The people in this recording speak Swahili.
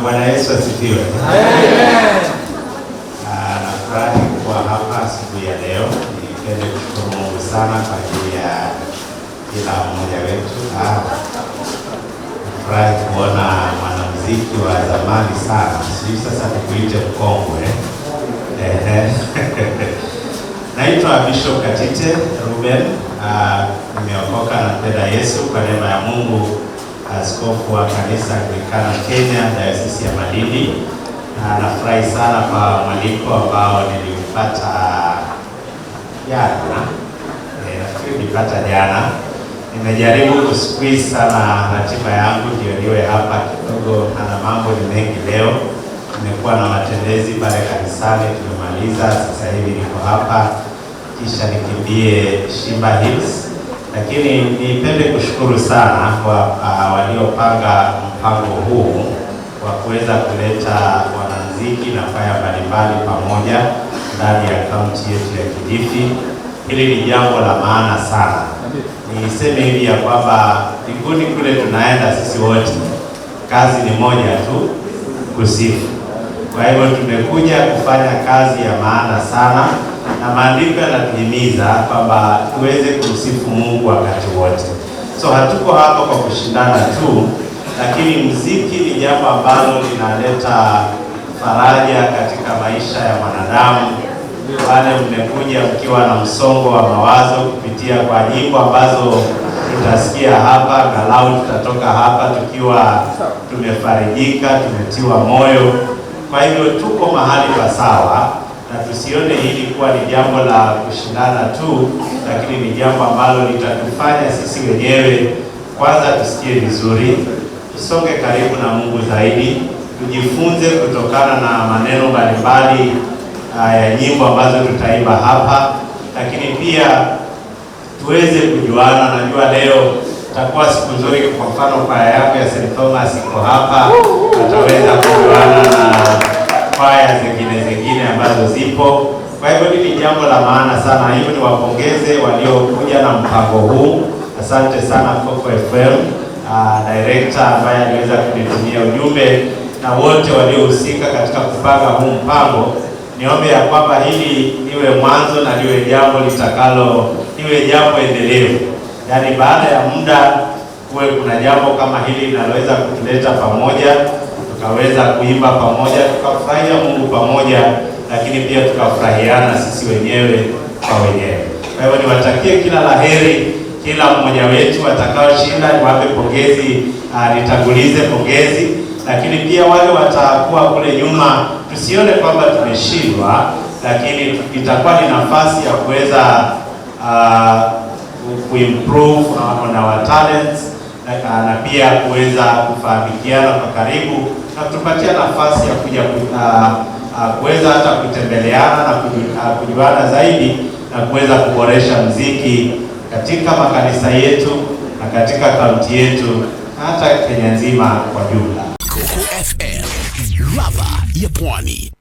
Bwana Yesu asifiwe. Amen. Nafurahi kuwa hapa asubuhi ya leo. Nipende kushukuru Mungu sana kwa ajili ya kila mmoja wetu. Nafurahi kuona mwanamuziki wa zamani sana. Sisi sasa nikuite mkongwe. Naitwa Bishop Katite Ruben. Nimeokoka na mpenda Yesu kwa neema ya Mungu, askofu wa kanisa Anglikana Kenya, Dayosisi ya Malindi. Nafurahi sana kwa mwaliko ambao nilipata jana. Nafikiri nilipata jana. Nimejaribu kusqueeze sana ratiba yangu ndio niwe hapa kidogo, na mambo ni mengi leo. Nimekuwa na matembezi pale kanisani, tumemaliza, sasa hivi niko hapa, kisha nikimbie Shimba Hills. Lakini nipende kushukuru sana kwa waliopanga mpango huu wa kuweza kuleta wanamuziki na kwaya mbalimbali pamoja ndani ya kaunti yetu ya Kilifi. Hili ni jambo la maana sana. Niseme hivi ya kwamba mbinguni kule tunaenda sisi wote, kazi ni moja tu, kusifu. Kwa hivyo tumekuja kufanya kazi ya maana sana, na maandiko yanatuhimiza kwamba tuweze kumsifu Mungu wakati wote. So hatuko hapa kwa kushindana tu, lakini muziki ni jambo ambalo linaleta faraja katika maisha ya mwanadamu. Wale mmekuja mkiwa na msongo wa mawazo, kupitia kwa nyimbo ambazo tutasikia hapa, galau tutatoka hapa tukiwa tumefarijika, tumetiwa moyo. Kwa hivyo tuko mahali pasawa, na tusione hili kuwa ni jambo la kushindana tu, lakini ni jambo ambalo litatufanya sisi wenyewe kwanza tusikie vizuri, tusonge karibu na Mungu zaidi, tujifunze kutokana na maneno mbalimbali ya nyimbo ambazo tutaimba hapa, lakini pia tuweze kujuana. Najua leo itakuwa siku nzuri, kwa mfano kwaya yako ya St. Thomas iko hapa, ataweza kujuana na kwaya zingine ambazo zipo. Kwa hivyo hili jambo la maana sana. Hivyo niwapongeze waliokuja na mpango huu. Asante sana Coco FM, director ambaye aliweza kunitumia ujumbe, na wote waliohusika katika kupanga huu mpango. Niombe ya kwamba hili niwe mwanzo na liwe jambo liwe jambo endelevu. Yaani baada ya muda kuwe kuna jambo kama hili linaloweza kutuleta pamoja, tukaweza kuimba pamoja, tukafurahia Mungu pamoja, lakini pia tukafurahiana sisi wenyewe kwa wenyewe. Kwa hivyo niwatakie kila laheri kila mmoja wetu atakaoshinda, niwape pongezi, nitangulize pongezi. Lakini pia wale watakuwa kule nyuma, tusione kwamba tumeshindwa, lakini itakuwa ni nafasi ya kuweza kuimprove on our talents, na pia kuweza kufahamikiana kwa karibu, na kutupatia nafasi ya kuja kuweza hata kutembeleana na kujuana zaidi, na kuweza kuboresha muziki katika makanisa yetu na katika kaunti yetu na hata Kenya nzima kwa jumla. Coco FM, ladha ya Pwani.